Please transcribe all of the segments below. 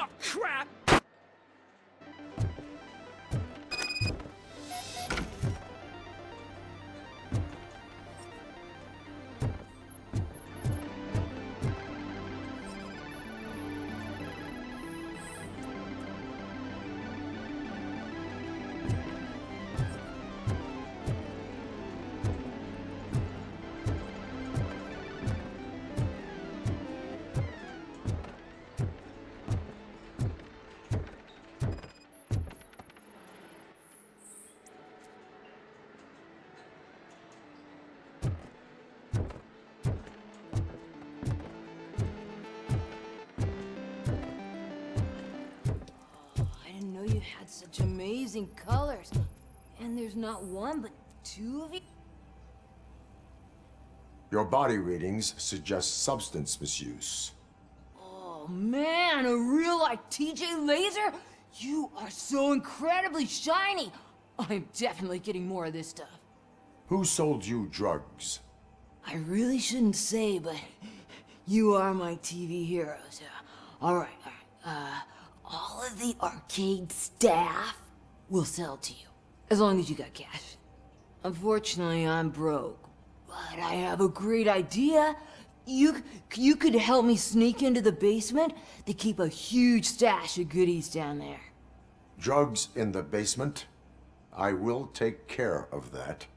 Oh, crap! You had such amazing colors. And there's not one, but two of you? Your body readings suggest substance misuse. Oh man, a real like TJ laser? You are so incredibly shiny. I'm definitely getting more of this stuff. Who sold you drugs? I really shouldn't say, but you are my TV heroes. All right. All of the arcade staff will sell to you, as long as you got cash. Unfortunately, I'm broke, but I have a great idea. You could help me sneak into the basement. They keep a huge stash of goodies down there. Drugs in the basement? I will take care of that.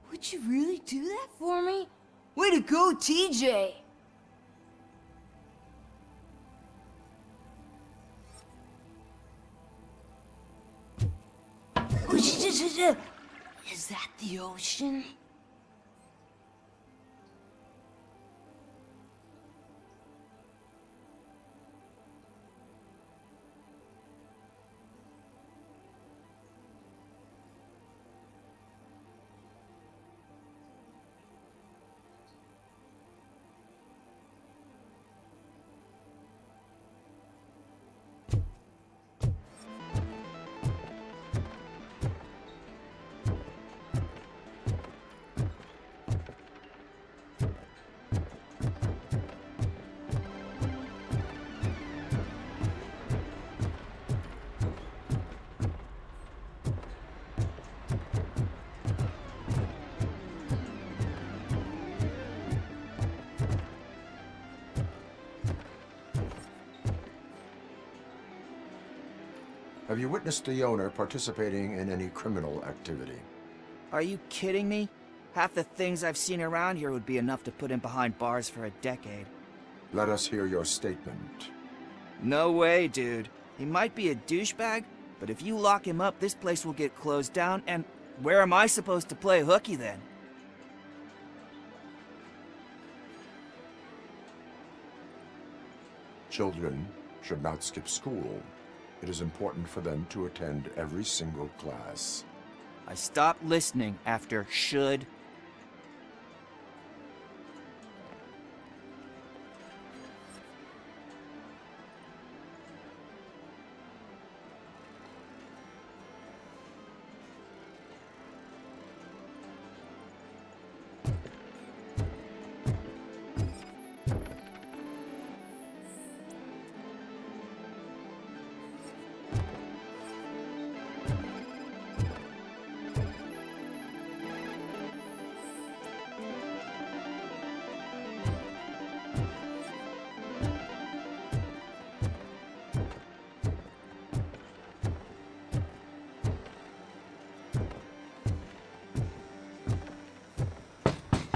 Would you really do that for me? Way to go, TJ! Is that the ocean? Have you witnessed the owner participating in any criminal activity? Are you kidding me? Half the things I've seen around here would be enough to put him behind bars for a decade. Let us hear your statement. No way, dude. He might be a douchebag, but if you lock him up, this place will get closed down, and where am I supposed to play hooky then? Children should not skip school. It is important for them to attend every single class. I stopped listening after should.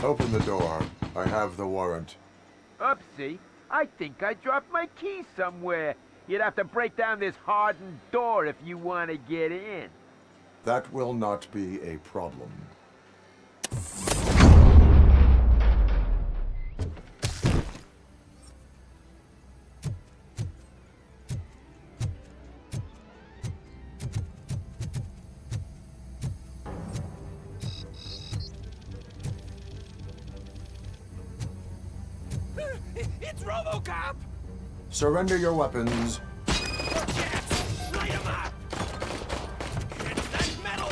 Open the door. I have the warrant. Oopsie. I think I dropped my key somewhere. You'd have to break down this hardened door if you want to get in. That will not be a problem. It's RoboCop! Surrender your weapons. Jets, light 'em up! It's that metal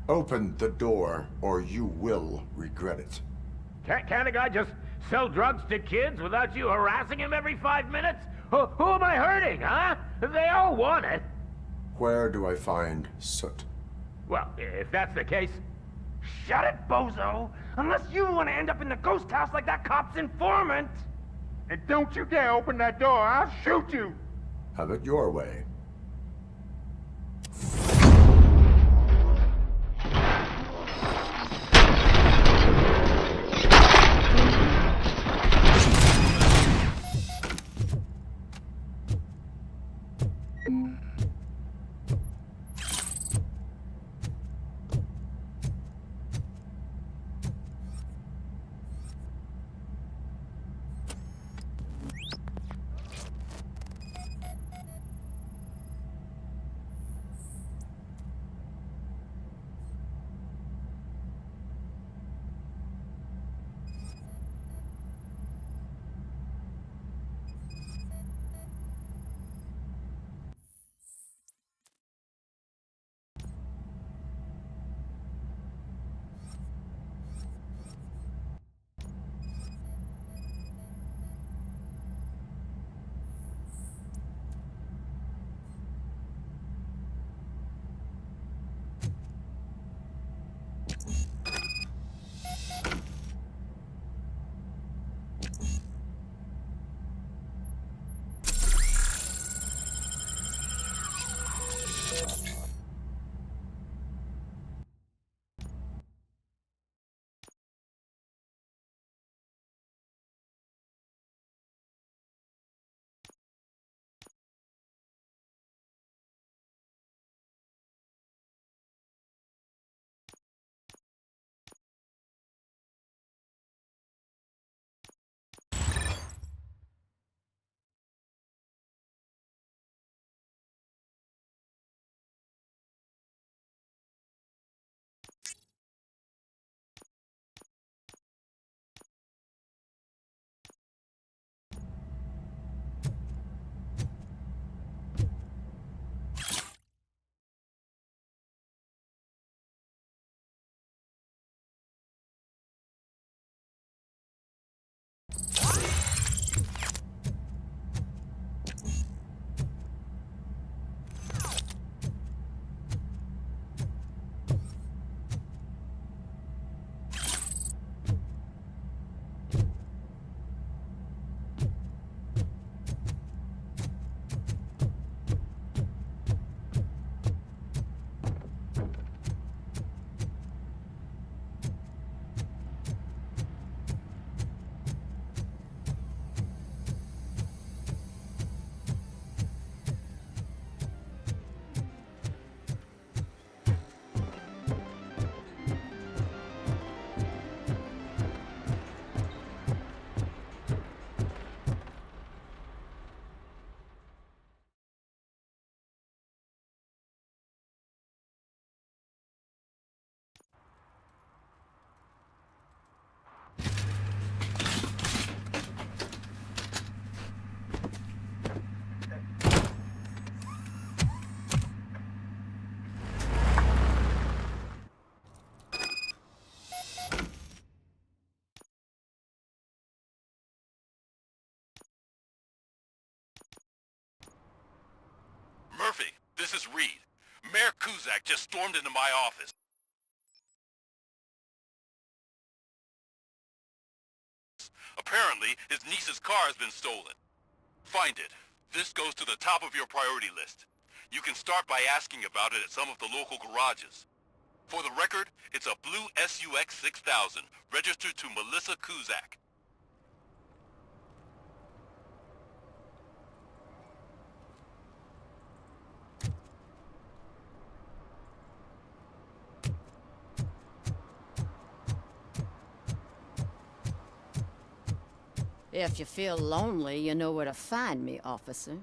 Open the door, or you will regret it. Can't a guy just sell drugs to kids without you harassing him every 5 minutes? Who am I hurting, huh? They all want it. Where do I find soot? Well, if that's the case... Shut it, bozo! Unless you want to end up in the ghost house like that cop's informant! And don't you dare open that door, I'll shoot you! Have it your way. Murphy, this is Reed. Mayor Kuzak just stormed into my office. Apparently, his niece's car has been stolen. Find it. This goes to the top of your priority list. You can start by asking about it at some of the local garages. For the record, it's a blue SUX 6000, registered to Melissa Kuzak. If you feel lonely, you know where to find me, officer.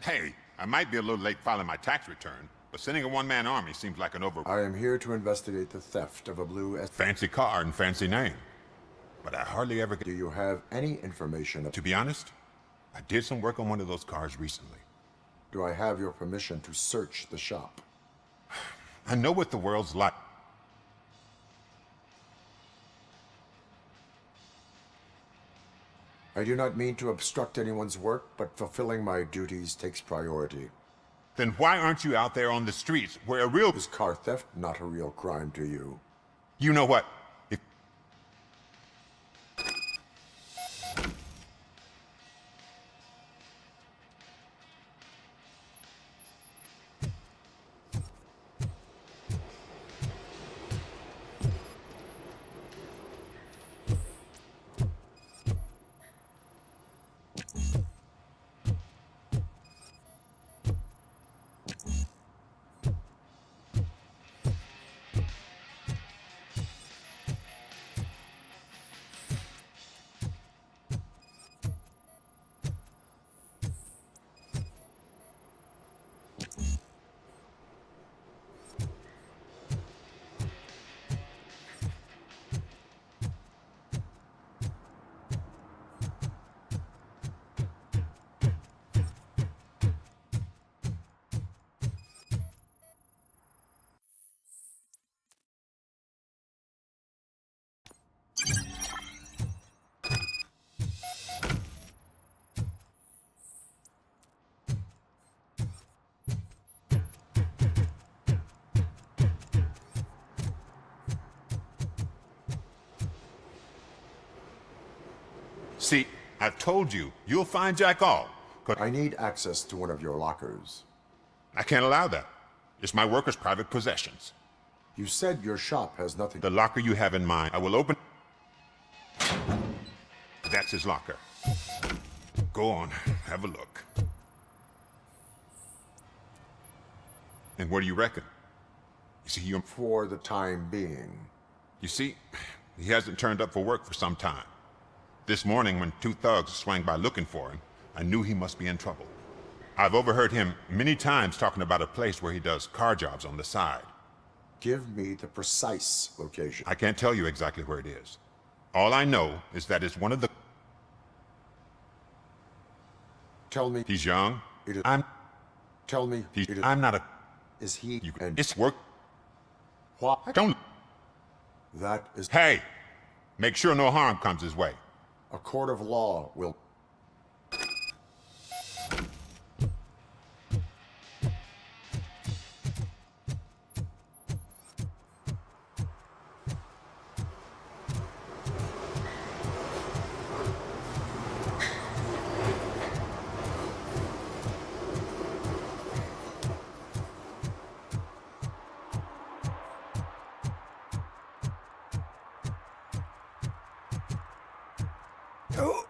Hey, I might be a little late filing my tax return, but sending a one-man army seems like an I am here to investigate the theft of a blue fancy car and fancy name. But I hardly ever get... Do you have any information? To be honest, I did some work on one of those cars recently. Do I have your permission to search the shop? I know what the world's like. I do not mean to obstruct anyone's work, but fulfilling my duties takes priority. Then why aren't you out there on the streets where a real... Is car theft not a real crime to you? You know what? If... See, I've told you, you'll find Jack all. I need access to one of your lockers. I can't allow that. It's my workers' private possessions. You said your shop has nothing... The locker you have in mind, I will open... That's his locker. Go on, have a look. And what do you reckon? You see, you're... For the time being. You see, he hasn't turned up for work for some time. This morning, when two thugs swang by looking for him, I knew he must be in trouble. I've overheard him many times talking about a place where he does car jobs on the side. Give me the precise location. I can't tell you exactly where it is. All I know is that it's one of the... Tell me... He's young. It is... I'm... Tell me... He's... It is... I'm not a... Is he... You... And... It's work... What? Don't... That is... Hey! Make sure no harm comes his way. A court of law will...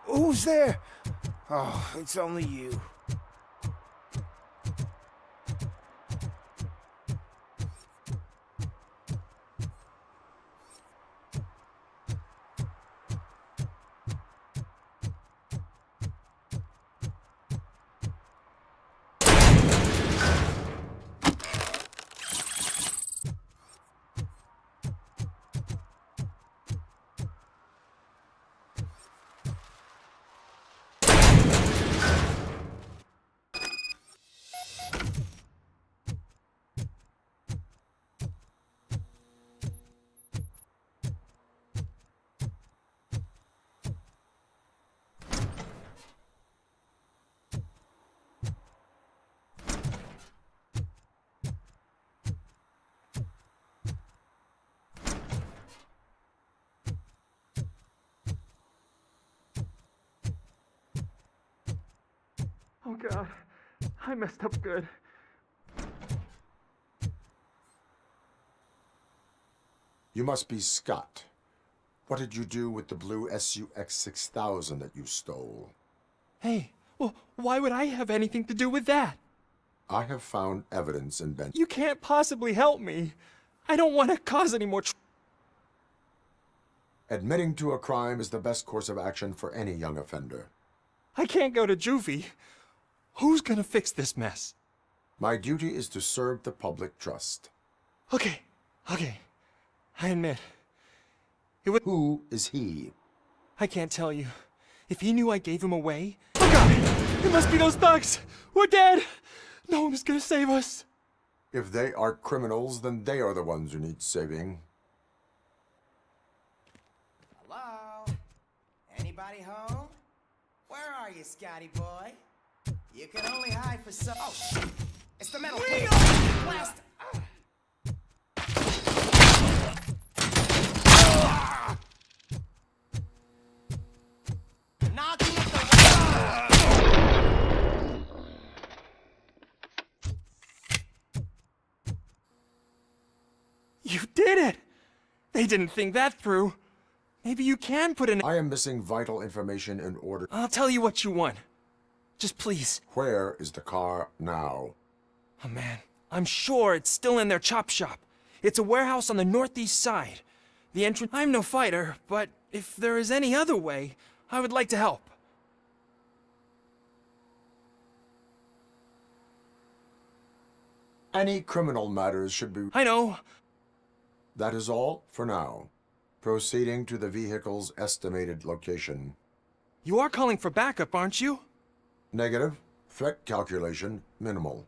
Who's there? Oh, it's only you. Oh God, I messed up good. You must be Scott. What did you do with the blue SUX 6000 that you stole? Hey, well, why would I have anything to do with that? I have found evidence in Ben. You can't possibly help me. I don't want to cause any more Admitting to a crime is the best course of action for any young offender. I can't go to juvie. Who's gonna fix this mess? My duty is to serve the public trust. Okay. I admit. Who is he? I can't tell you. If he knew I gave him away... Oh God! It must be those thugs! We're dead! No one is gonna save us! If they are criminals, then they are the ones who need saving. Hello? Anybody home? Where are you, Scotty boy? You can only hide for so... Oh, shit! It's the metal cage! Blast! Knocking at the... You did it! They didn't think that through. Maybe you can put an... I am missing vital information in order... I'll tell you what you want. Just please. Where is the car now? Oh man, I'm sure it's still in their chop shop. It's a warehouse on the northeast side. The entrance... I'm no fighter, but if there is any other way, I would like to help. Any criminal matters should be... I know. That is all for now. Proceeding to the vehicle's estimated location. You are calling for backup, aren't you? Negative. Threat calculation minimal.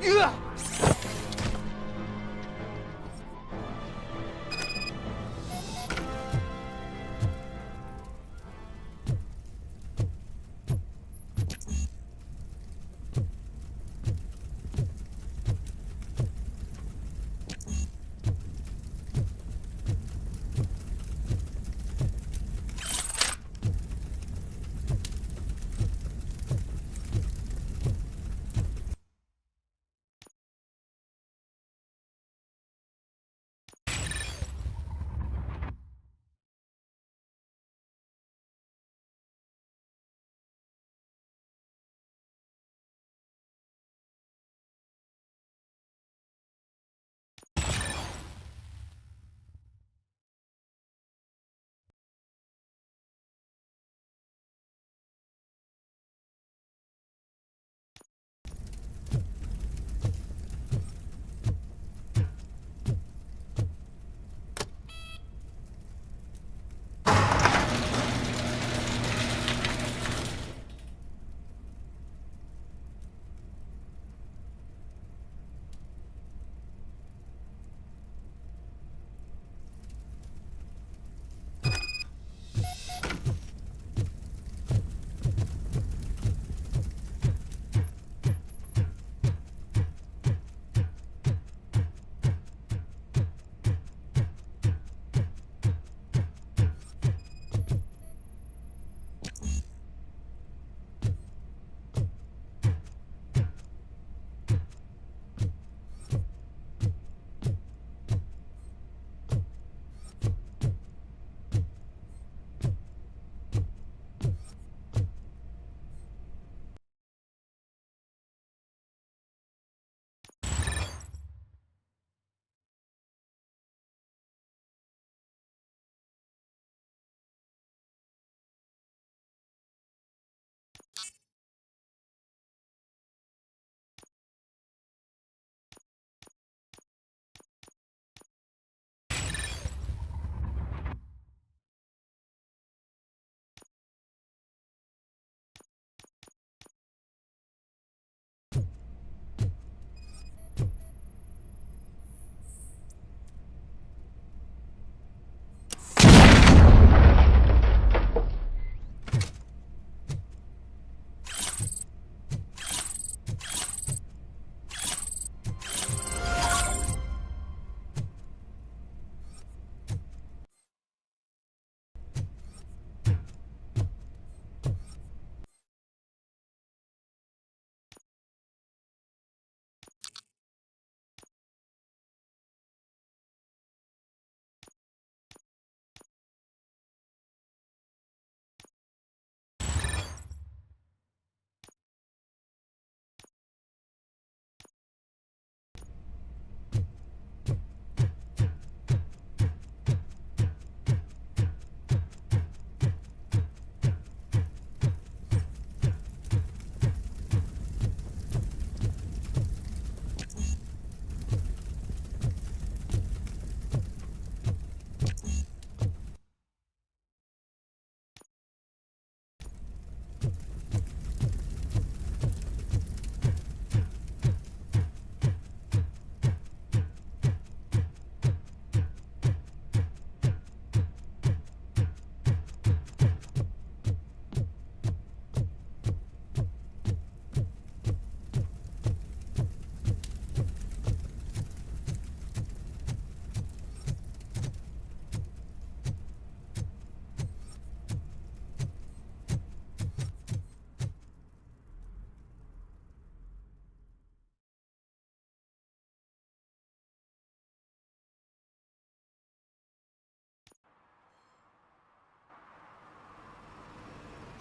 Ugh!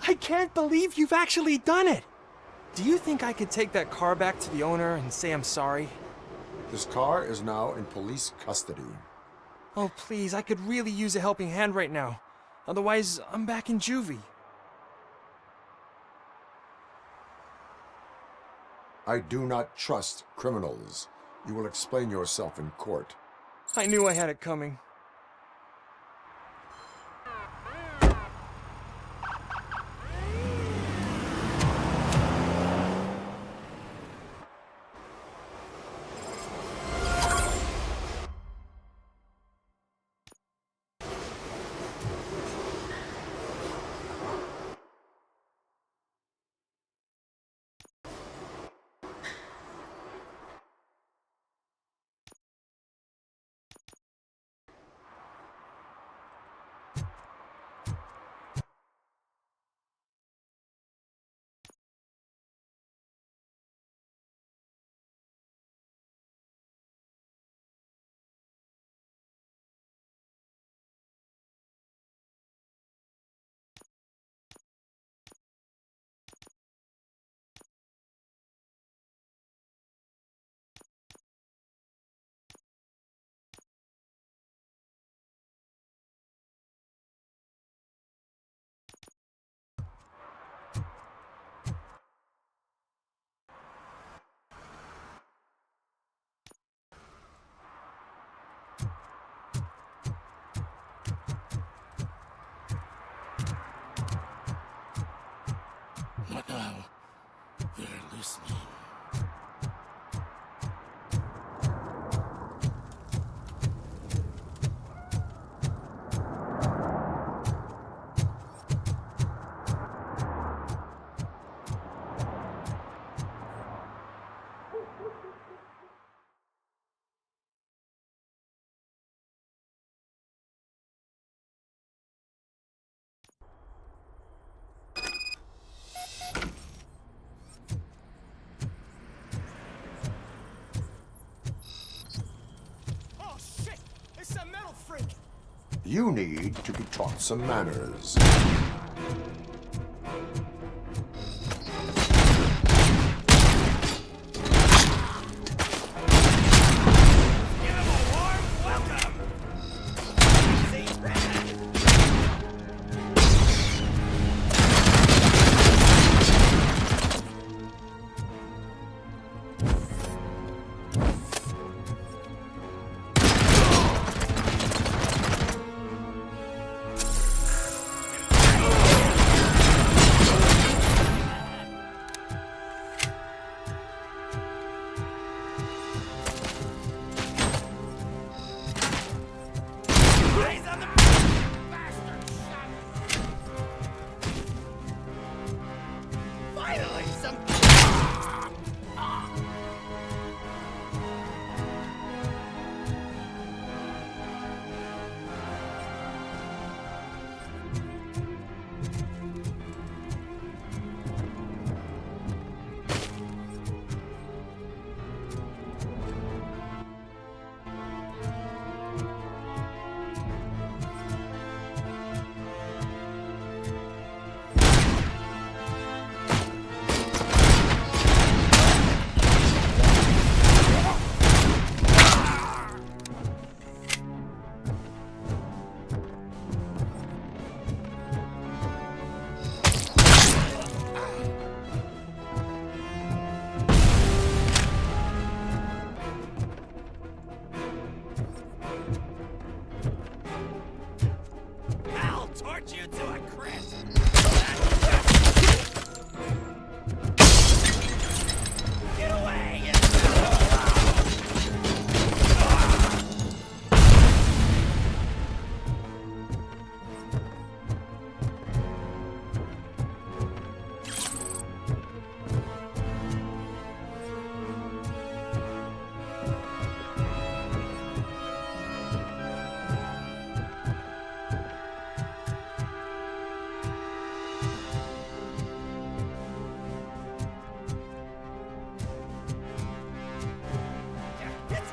I can't believe you've actually done it! Do you think I could take that car back to the owner and say I'm sorry? This car is now in police custody. Oh, please, I could really use a helping hand right now. Otherwise, I'm back in juvie. I do not trust criminals. You will explain yourself in court. I knew I had it coming. You need to be taught some manners.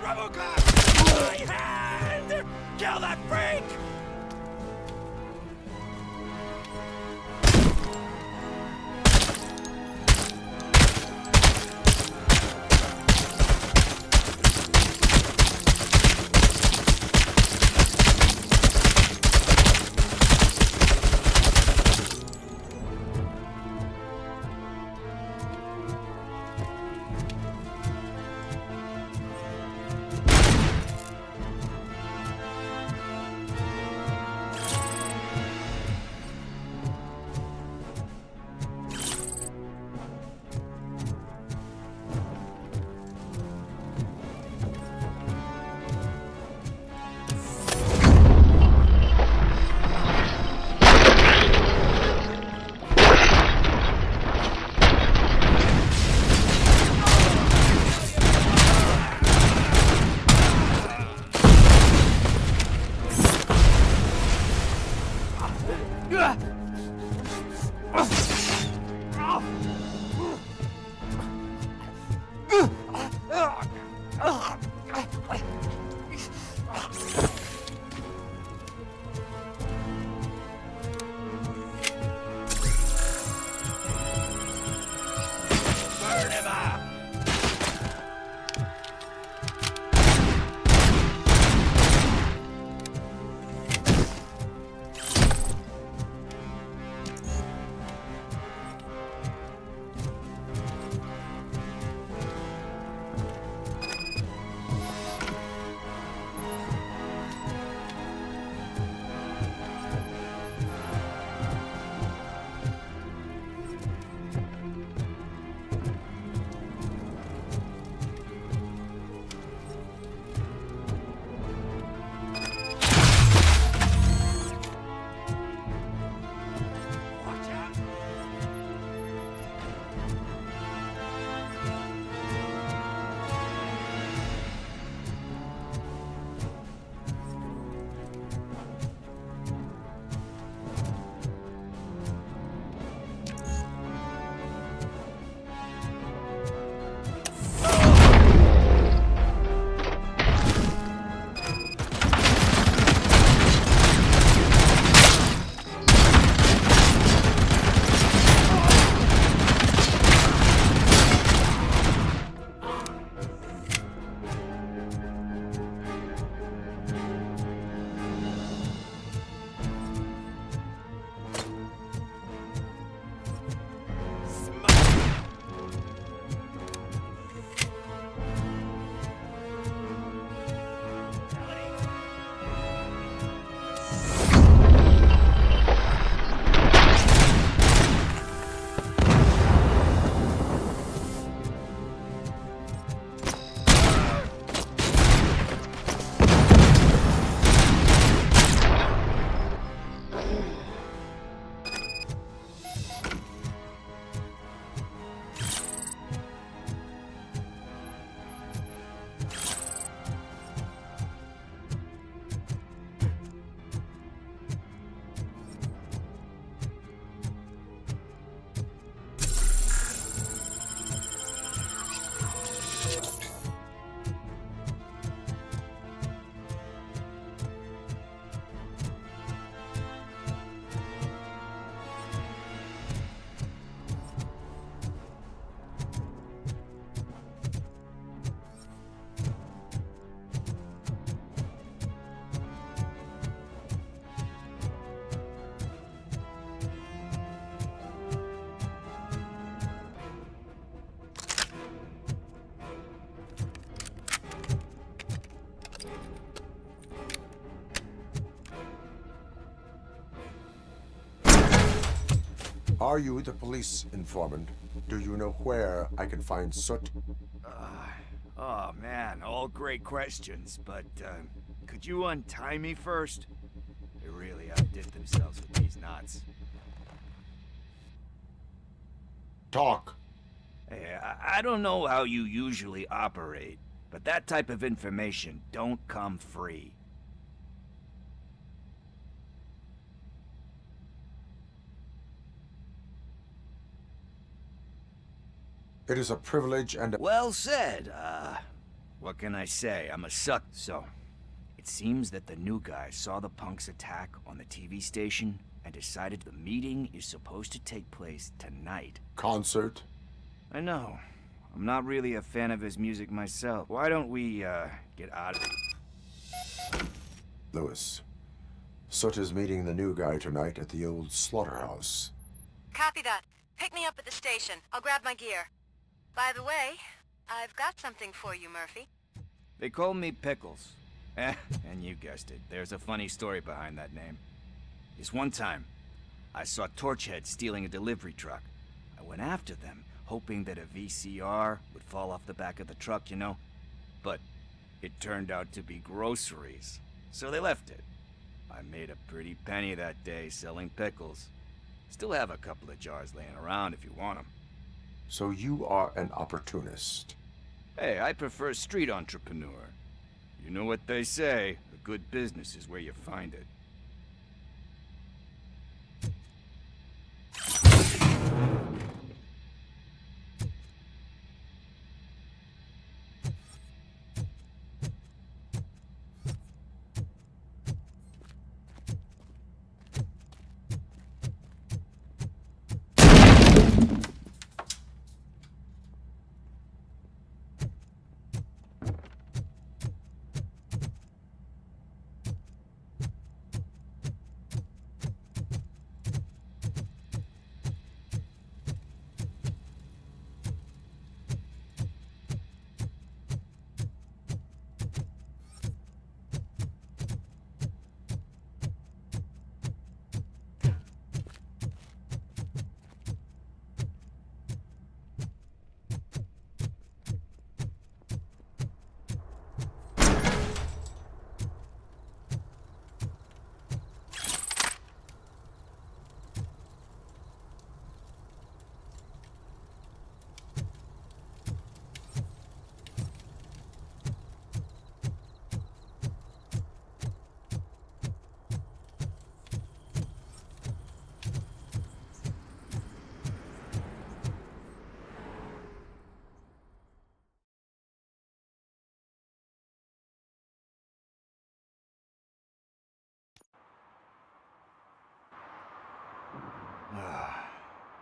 RoboCop! My hand! Kill that freak! Are you the police informant? Do you know where I can find Soot? Oh man, all great questions, but could you untie me first? They really outdid themselves with these knots. Talk. Hey, I don't know how you usually operate, but that type of information don't come free. It is a privilege and a... Well said. What can I say? I'm a suck. So, it seems that the new guy saw the punk's attack on the TV station and decided the meeting is supposed to take place tonight. Concert? I know. I'm not really a fan of his music myself. Why don't we, get out of it? Lewis. Soot is meeting the new guy tonight at the old slaughterhouse. Copy that. Pick me up at the station. I'll grab my gear. By the way, I've got something for you, Murphy. They call me Pickles. And you guessed it, there's a funny story behind that name. This one time, I saw Torchhead stealing a delivery truck. I went after them, hoping that a VCR would fall off the back of the truck, you know? But it turned out to be groceries, so they left it. I made a pretty penny that day selling pickles. Still have a couple of jars laying around if you want them. So you are an opportunist. Hey, I prefer street entrepreneur. You know what they say, a good business is where you find it.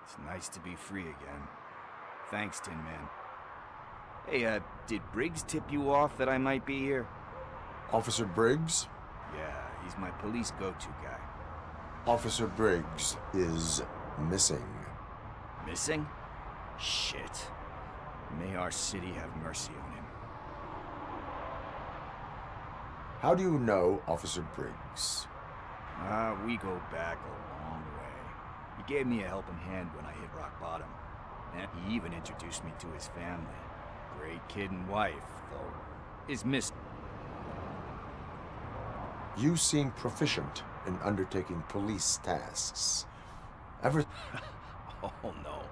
It's nice to be free again. Thanks, Tin Man. Hey, did Briggs tip you off that I might be here? Officer Briggs? Yeah, he's my police go-to guy. Officer Briggs is missing. Missing? Shit. May our city have mercy on him. How do you know Officer Briggs? We go back a long way. He gave me a helping hand when I hit rock bottom. And he even introduced me to his family. Great kid and wife, though, is missing. You seem proficient in undertaking police tasks. Ever... Oh, no.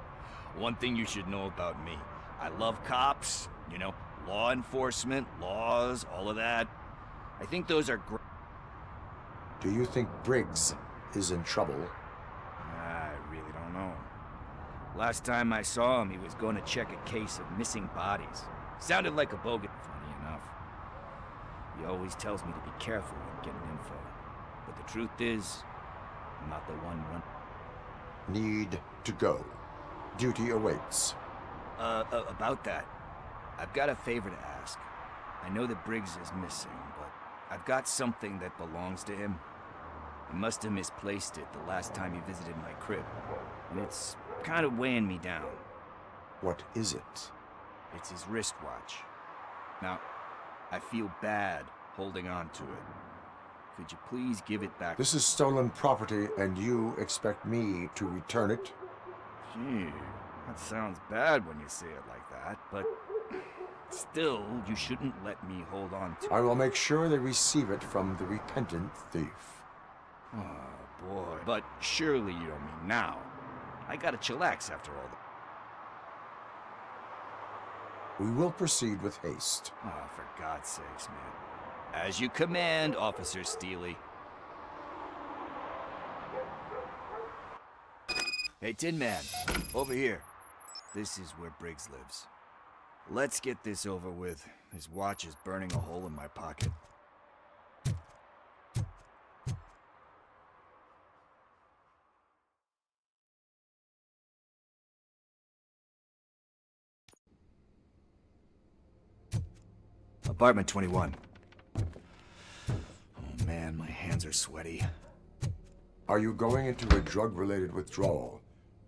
One thing you should know about me. I love cops, you know, law enforcement, laws, all of that. I think those are great. Do you think Briggs is in trouble? I really don't know. Last time I saw him, he was going to check a case of missing bodies. Sounded like a bogus, funny enough. He always tells me to be careful when getting info. But the truth is, I'm not the one run. Need to go. Duty awaits. About that, I've got a favor to ask. I know that Briggs is missing, but I've got something that belongs to him. He must have misplaced it the last time he visited my crib, and it's kind of weighing me down. What is it? It's his wristwatch. Now, I feel bad holding on to it. Could you please give it back? This is stolen property, and you expect me to return it? Gee, that sounds bad when you say it like that, but still, you shouldn't let me hold on to it. I will make sure they receive it from the repentant thief. Oh, boy. But surely you don't mean now. I gotta chillax after all that. We will proceed with haste. Oh, for God's sakes, man. As you command, Officer Steely. Hey, Tin Man, over here. This is where Briggs lives. Let's get this over with. His watch is burning a hole in my pocket. Apartment 21. Oh man, my hands are sweaty. Are you going into a drug-related withdrawal?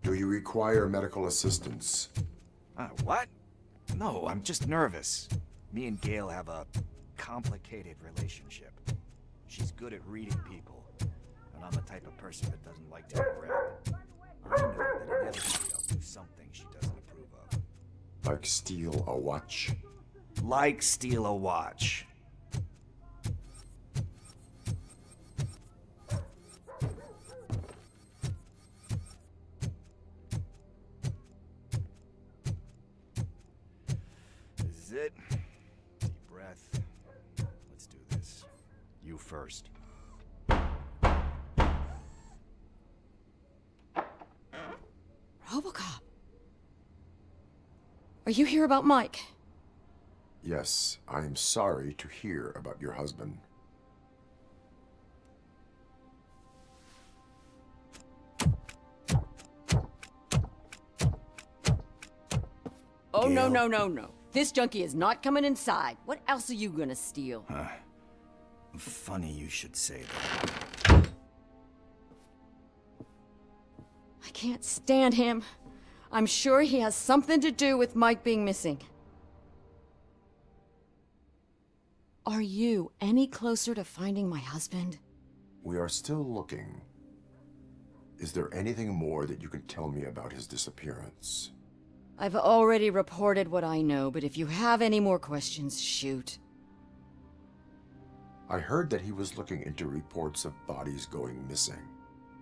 Do you require medical assistance? What? No, I'm just nervous. Me and Gail have a complicated relationship. She's good at reading people, and I'm the type of person that doesn't like to get grabbed. I know that inevitably I'll do something she doesn't approve of. Like steal a watch? Like steal a watch. This is it. Deep breath. Let's do this. You first. RoboCop. Are you here about Mike? Yes, I am sorry to hear about your husband. Oh, no, no, no, no. This junkie is not coming inside. What else are you gonna steal? Funny you should say that. I can't stand him. I'm sure he has something to do with Mike being missing. Are you any closer to finding my husband? We are still looking. Is there anything more that you can tell me about his disappearance? I've already reported what I know, but if you have any more questions, shoot. I heard that he was looking into reports of bodies going missing.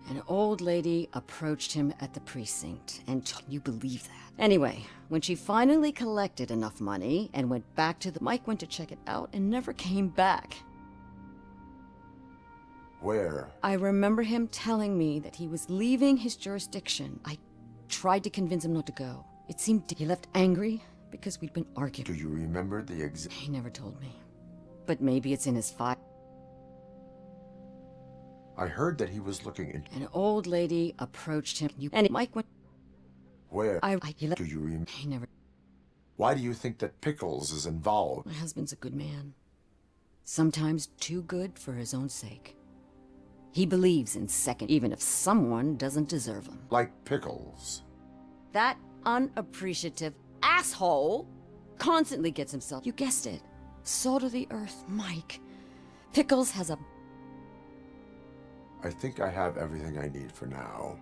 An old lady approached him at the precinct, and you believe that. Anyway, when she finally collected enough money and went back to Mike went to check it out and never came back. Where? I remember him telling me that he was leaving his jurisdiction. I tried to convince him not to go. It seemed he left angry because we'd been arguing. Do you remember the exact... He never told me. But maybe it's in his file. I heard that he was looking into... An old lady approached him, and Mike went... Where? Do you remember? He never... Why do you think that Pickles is involved? My husband's a good man. Sometimes too good for his own sake. He believes in second, even if someone doesn't deserve him. Like Pickles. That unappreciative asshole constantly gets himself, you guessed it, salt of the earth, Mike. Pickles has a... I think I have everything I need for now.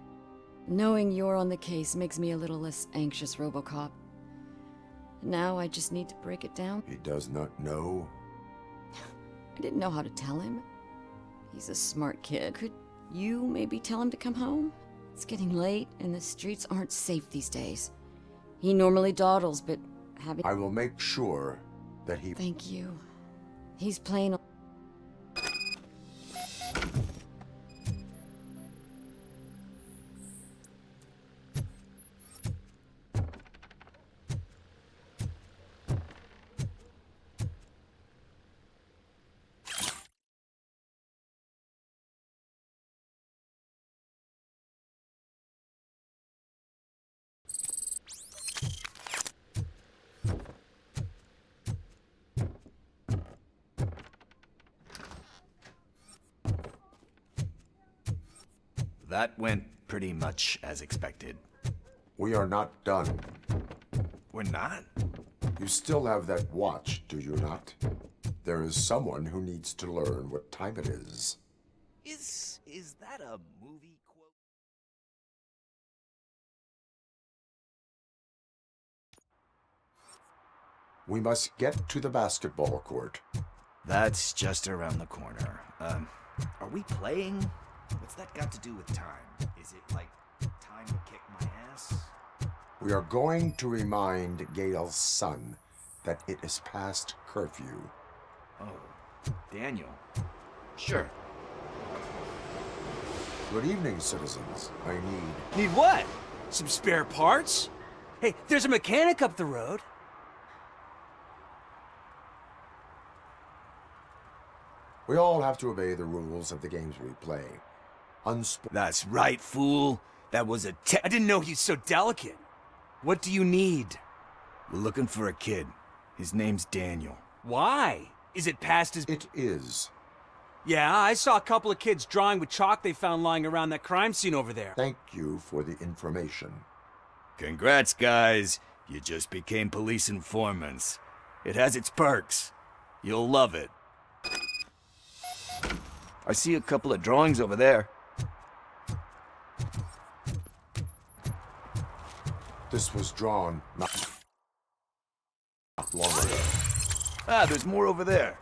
Knowing you're on the case makes me a little less anxious, RoboCop. Now I just need to break it down. He does not know. I didn't know how to tell him. He's a smart kid. Could you maybe tell him to come home? It's getting late and the streets aren't safe these days. He normally dawdles, but having... I will make sure that he... Thank you. He's playing... That went pretty much as expected. We are not done. We're not? You still have that watch, do you not? There is someone who needs to learn what time it is. Is that a movie? We must get to the basketball court. That's just around the corner. Are we playing? What's that got to do with time? Is it like time to kick my ass? We are going to remind Gail's son that it is past curfew. Oh, Daniel. Sure. Good evening, citizens. I need... Need what? Some spare parts? Hey, there's a mechanic up the road. We all have to obey the rules of the games we play. That's right, fool. That was a I didn't know he's so delicate. What do you need? We're looking for a kid. His name's Daniel. Why? Is it past his... It is. Yeah, I saw a couple of kids drawing with chalk they found lying around that crime scene over there. Thank you for the information. Congrats, guys. You just became police informants. It has its perks. You'll love it. I see a couple of drawings over there. This was drawn not long ago. Ah, there's more over there.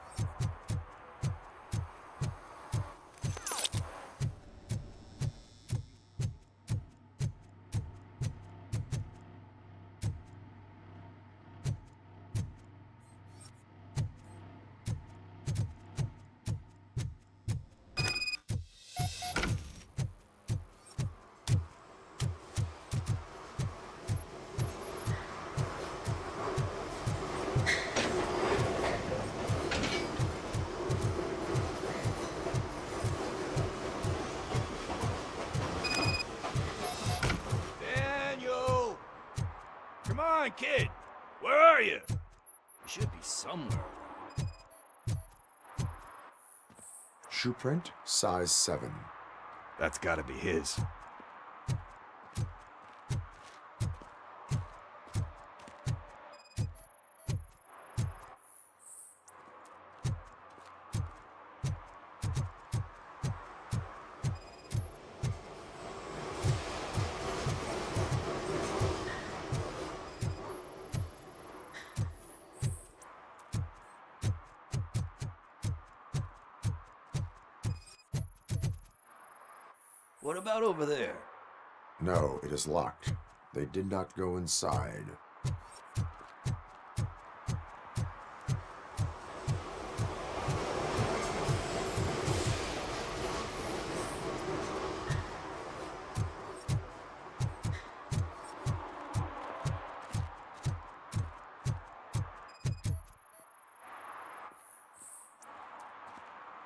Come on, kid! Where are you? You should be somewhere around. Shoe print, size 7. That's gotta be his. What about over there? No, it is locked. They did not go inside.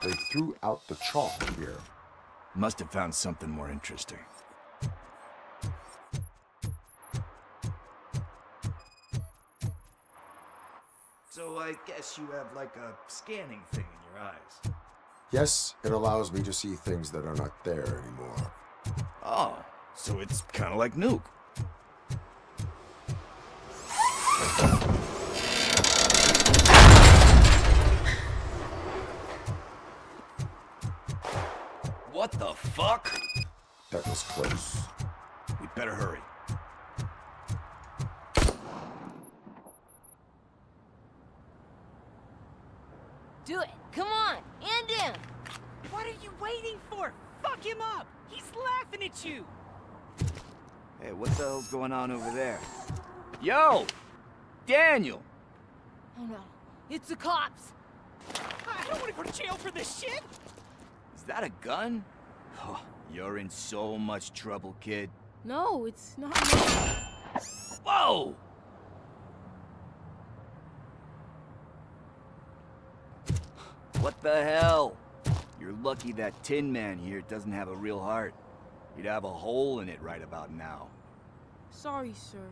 They threw out the chalk here. Must have found something more interesting. So I guess you have like a scanning thing in your eyes. Yes, it allows me to see things that are not there anymore. Oh, so it's kind of like Nuke. What the fuck? That was close. We better hurry. Do it! Come on! And down! What are you waiting for? Fuck him up! He's laughing at you! Hey, what the hell's going on over there? Yo! Daniel! Oh no, it's the cops! I don't want to go to jail for this shit! Is that a gun? Oh, you're in so much trouble, kid. No, it's not. Whoa! What the hell? You're lucky that Tin Man here doesn't have a real heart. He'd have a hole in it right about now. Sorry, sir.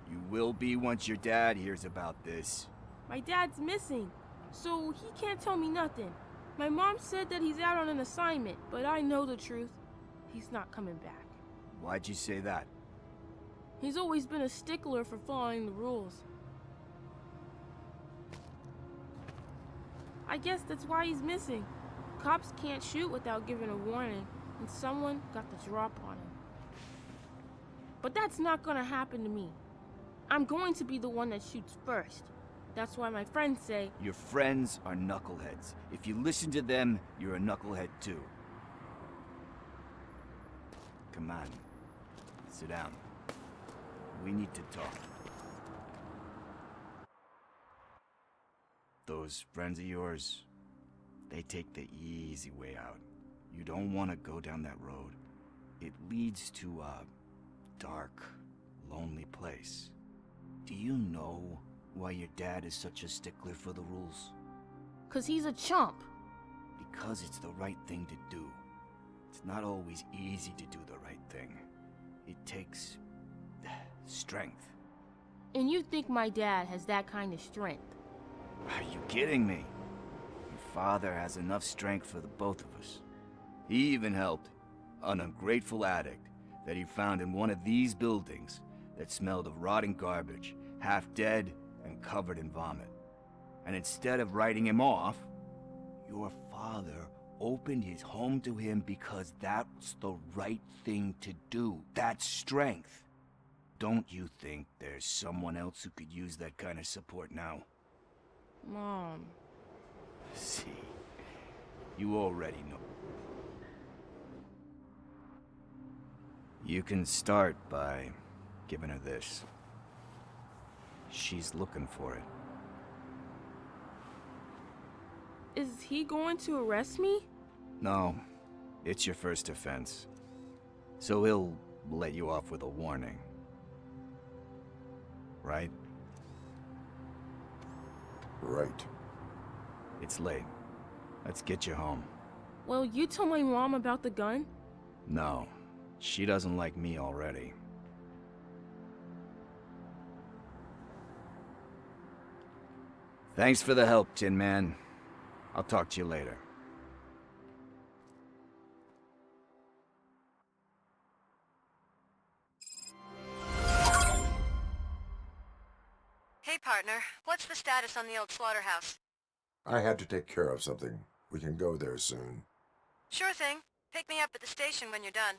You will be once your dad hears about this. My dad's missing, so he can't tell me nothing. My mom said that he's out on an assignment, but I know the truth. He's not coming back. Why'd you say that? He's always been a stickler for following the rules. I guess that's why he's missing. Cops can't shoot without giving a warning, and someone got the drop on him. But that's not gonna happen to me. I'm going to be the one that shoots first. That's why my friends say... Your friends are knuckleheads. If you listen to them, you're a knucklehead too. Come on. Sit down. We need to talk. Those friends of yours, they take the easy way out. You don't want to go down that road. It leads to a dark, lonely place. Do you know why your dad is such a stickler for the rules? 'Cause he's a chump. Because it's the right thing to do. It's not always easy to do the right thing. It takes strength. And you think my dad has that kind of strength? Are you kidding me? Your father has enough strength for the both of us. He even helped an ungrateful addict that he found in one of these buildings that smelled of rotting garbage, half dead and covered in vomit. And instead of writing him off, your father opened his home to him because that's the right thing to do. That's strength. Don't you think there's someone else who could use that kind of support now? Mom. See, you already know. You can start by giving her this. She's looking for it. Is he going to arrest me? No, it's your first offense. So he'll let you off with a warning. Right? Right. It's late. Let's get you home. Well, you told my mom about the gun? No, she doesn't like me already. Thanks for the help, Tin Man. I'll talk to you later. Hey, partner. What's the status on the old slaughterhouse? I had to take care of something. We can go there soon. Sure thing. Pick me up at the station when you're done.